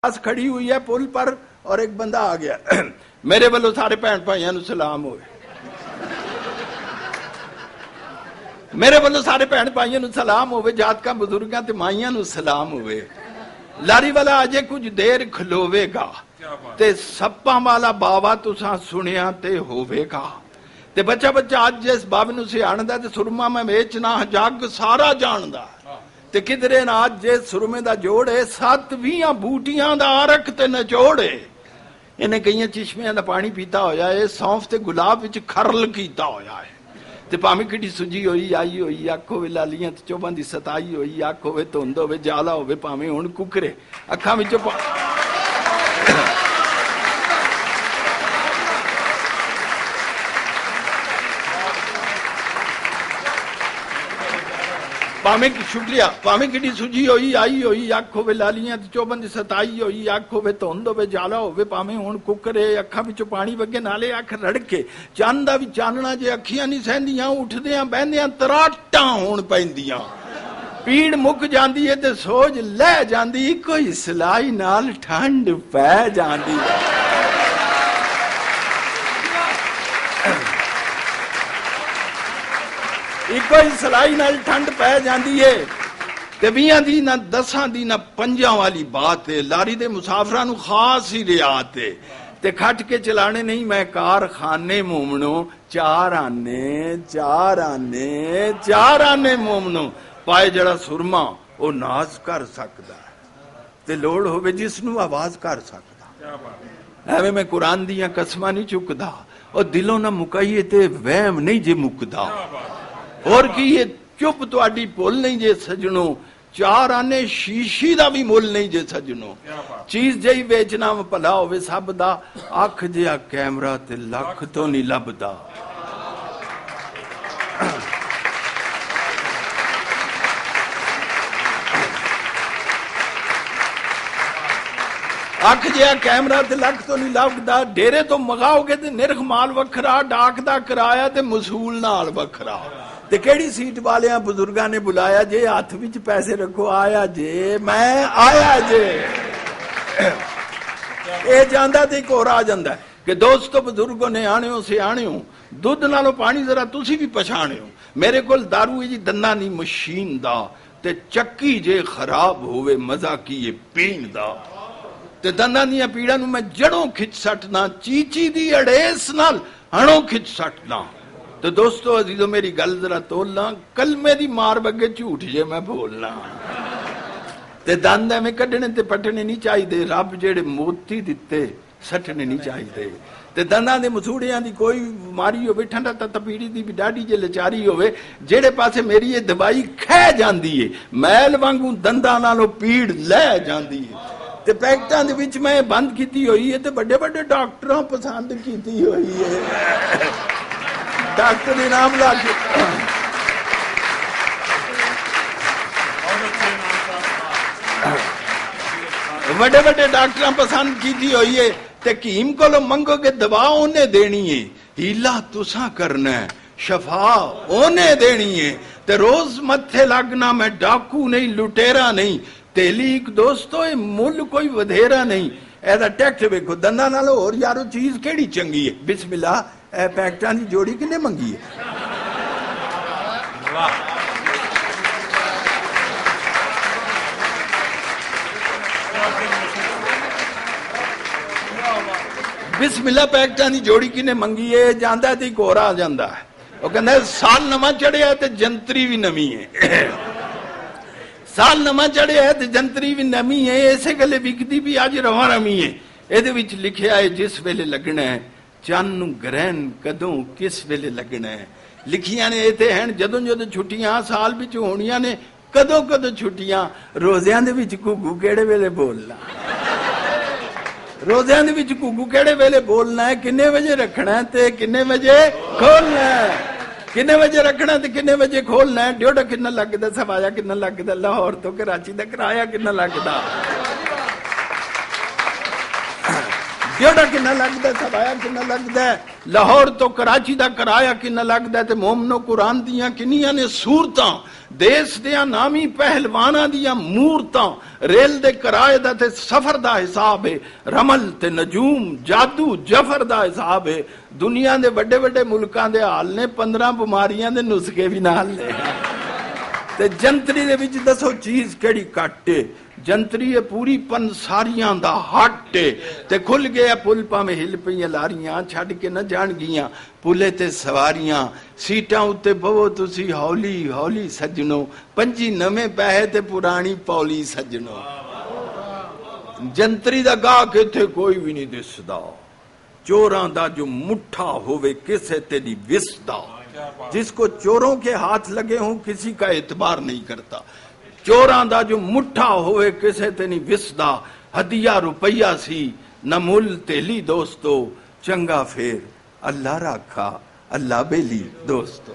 बस खड़ी हुई है पुल पर और एक बंदा आ गया। मेरे वालों सारे भैन भाइयों नूं सलाम होवे, मेरे वालों सारे भैन भाइयों नूं सलाम होवे, जातकां बुजुर्गां ते माइयां नूं सलाम होवे। लारी वाला अजे कुछ देर खलोवेगा ते सप्पां वाला बावा तुसां सुनिया ते होवेगा। ते बच्चा बच्चा अज जिस बाबे नूं सियाणदा ते सुरमा मैं वेचना जग सारा जानदा ते किधरे ना अज जे सुरमे दा जोड़ है 7-20 बूटियां दा अरक ते नचोड़े। इन्हें कई चिश्मियां दा पानी पीता होया है, सौंफ ते गुलाब विच खरल कीता होया है। ते भावें किड्डी सुजी होई आई होई, अख होवे लालियां ते चोबां दी सताई होई, अख होवे धुंद होवे जाला होवे, भावें हुण कुकरे अखां विचों भावें शुक्रिया, भावें किड्डी सुजी होई आई होई, अख होवे लालियां ते चोबां दी सताई होई, अख होवे धुंद होवे जाला होवे, भावें हुण कुकरे अखां विचों पानी वगे नाले अख रड़के। चंद दा भी चानना जे अखियां नहीं सहंदियां, उठदियां बहंदियां तराटां होण पैंदियां। पीड़ मुक जांदी है ते सोज लह जांदी, कोई सलाई नाल ठंड पै जांदी। इको ही सलाई नाल ठंड पै जांदी है। ते 20 दी ना 10 दी ना 5 वाली बात है। लारी दे मुसाफरां नूं खास ही रियात है ते खट के चलाने नहीं। मैं कारखाने मोमनो चार आने मोमनो पाए जड़ा सुरमा वो नाज कर सकदा ते लोड़ होवे जिसनूं आवाज कर सकदा। एवें मैं कुरान दियां कसमां नहीं चुकदा और दिलों ना मुकाइए ते वहम नहीं जे मुकदा। और की ये चुप तुहाडी भुल नहीं जे सजनो, 4 आने शीशी दा भी मुल नहीं जे सजनो। चीज जही बेचना भला होवे सब दा, अख जिहा कैमरा ते लख तो नहीं लभदा। अख जिहा कैमरा ते लख तो नहीं लभदा। डेरे तो मंगाओगे ते निरख माल वखरा, डाक दा किराया ते मसूल नाल वखरा। ते केड़ी सीट वाले बुजुर्गां ने बुलाया जे, हाथ विच पैसे रखो आया जे, मैं आया जे। ये जांदा ते एक होर आ जांदा कि दोस्तों बुजुर्गों ने आने सियाणे हो, दुध नालों पानी जरा तुसी भी पछाणे हो। मेरे कोल दारू जी दंदा नहीं मशीन दा ते चक्की जे खराब होवे मजा की ये पीण दा। ते दंदां दीयां पीड़ां नूं मैं जड़ों खिच सटना, चीची दी अड़ेस नाल हणों खिच सटना। तो दोस्तों अजीजों मेरी गल जरा तोलना, कलमे दी मार बगे झूठ जे मैं बोलना। ते दंद एवें कड्ढने ते पटने नहीं चाहिए, रब जेड़े मोती दिते सटने नहीं चाहिए। ते दंदां दे मसूड़ियां दी कोई बीमारी होवे, ठंडा तपीड़ी दी भी डाडी जे लचारी होवे, जेड़े पासे मेरी ये दवाई खै जांदी है, मैल वांगू दंदां नालों पीड़ लै जांदी है। ते पैकेटां दे विच मैं बंद कीती होई है ते बड़े बड़े डॉक्टरां पसंद कीती होई है। डॉक्टर इनाम ला के बड़े बड़े डॉक्टर पसंद की हुई है। ते हकीम को मंगोगे दवा उन्हें देनी है, हीला तुसा करना है, शफा उन्हें देनी है। ते रोज मत्थे लगना, मैं डाकू नहीं लुटेरा नहीं, तेलीक दोस्तों ये मुल कोई वधेरा नहीं। ऐसा टैक्ट वेखो दंदा नाल होर यारो चीज केड़ी चंगी है। बिस्मिल्लाह पैकेटां दी जोड़ी किन्ने मंगी है? बिस्मिल्लाह पैकेटां दी जोड़ी किन्ने मंगी है? जांदा ते एक होर आ जांदा है, वो कहंदा साल नवां चढ़िया ते जंतरी भी नवीं है। साल नवां चढ़िया है ते जंतरी भी नवीं है, इसे गल्ले विकदी भी अज रवा रवी है। ਇਹਦੇ ਵਿੱਚ लिखिया है जिस वेले लगना है, चंद नूं ग्रहण कदों किस वेले लगना है। लिखियां ने इत्थे हैं जदों जदों छुट्टियां साल विच होणियां ने, कदों कदों छुट्टियां। रोज़ियां दे विच घुग्गू केड़े वेले बोलना, रोज़ियां दे विच घुग्गू केड़े वेले बोलना है, किन्ने वजे रखना है ते किन्ने वजे खोलना है, किन्ने वजे रखना ते किन्ने वजे खोलना है। ड्योढ़ा किन्ना लगदा, सवाया किन्ना लगदा, लाहौर तो कराची दा किराया किन्ना लगदा। ਕਿਹੜਾ ਕਿੰਨਾ ਲੱਗਦਾ, ਸਵਾਇਆ ਕਿੰਨਾ ਲੱਗਦਾ, ਲਾਹੌਰ ਤੋਂ ਕਰਾਚੀ ਦਾ ਕਿਰਾਇਆ ਕਿੰਨਾ ਲੱਗਦਾ, ਤੇ ਮੋਮਨੋ ਕੁਰਾਨ ਦੀਆਂ ਕਿੰਨੀਆਂ ਨੇ ਸੂਰਤਾਂ, ਦੇਸ਼ ਦੀਆਂ ਨਾਮੀ ਪਹਿਲਵਾਨਾਂ ਦੀਆਂ ਮੂਰਤਾਂ, ਰੇਲ ਦੇ ਕਿਰਾਏ ਦਾ ਤੇ ਸਫ਼ਰ ਦਾ ਹਿਸਾਬ ਹੈ, ਰਮਲ ਤੇ ਨਜੂਮ, ਜਾਦੂ, ਜਫਰ ਦਾ ਹਿਸਾਬ ਹੈ। ਦੁਨੀਆ ਦੇ ਵੱਡੇ ਵੱਡੇ ਮੁਲਕਾਂ ਦੇ ਹਾਲ ਨੇ, 15 ਬਿਮਾਰੀਆਂ ਦੇ ਨੁਸਖੇ ਵੀ ਨਾਲ ਨੇ। ਤੇ ਜੰਤਰੀ ਦੇ ਵਿੱਚ ਦੱਸੋ ਚੀਜ਼ ਕਿਹੜੀ ਘੱਟ ਏ? ਜੰਤਰੀ ਇਹ ਪੂਰੀ ਪੰਸਾਰੀਆਂ ਦਾ ਹੱਟ ਏ। ਤੇ ਖੁੱਲ ਗਿਆ ਪੁੱਲ, ਭਾਵੇਂ ਹਿੱਲ ਪਈਆਂ ਲਾਰੀਆਂ, ਛੱਡ ਕੇ ਨਾ ਜਾਣ ਗਈਆਂ ਪੁੱਲੇ ਤੇ ਸਵਾਰੀਆਂ। ਸੀਟਾਂ ਉੱਤੇ ਬਵੋ ਤੁਸੀਂ ਹੌਲੀ ਹੌਲੀ ਸੱਜਣੋ, ਪੰਜੀ ਨਵੇਂ ਪੈਸੇ ਤੇ ਪੁਰਾਣੀ ਪੌਲੀ ਸੱਜਣੋ। ਜੰਤਰੀ ਦਾ ਗਾਹਕ ਇੱਥੇ ਕੋਈ ਵੀ ਨਹੀਂ ਦਿਸਦਾ। ਚੋਰਾਂ ਦਾ ਜੋ ਮੁੱਠਾ ਹੋਵੇ ਕਿਸੇ ਤੇ ਨਹੀਂ ਵਿਸਦਾ। जिसको चोरों के हाथ लगे हों किसी का एतबार नहीं करता। चोरां दा जो मुठा होवे किसे ते नहीं विसदा। हदिया रुपया सी न मुल तेली दोस्तों, चंगा फेर अल्लाह राखा अल्लाह बेली दोस्तों।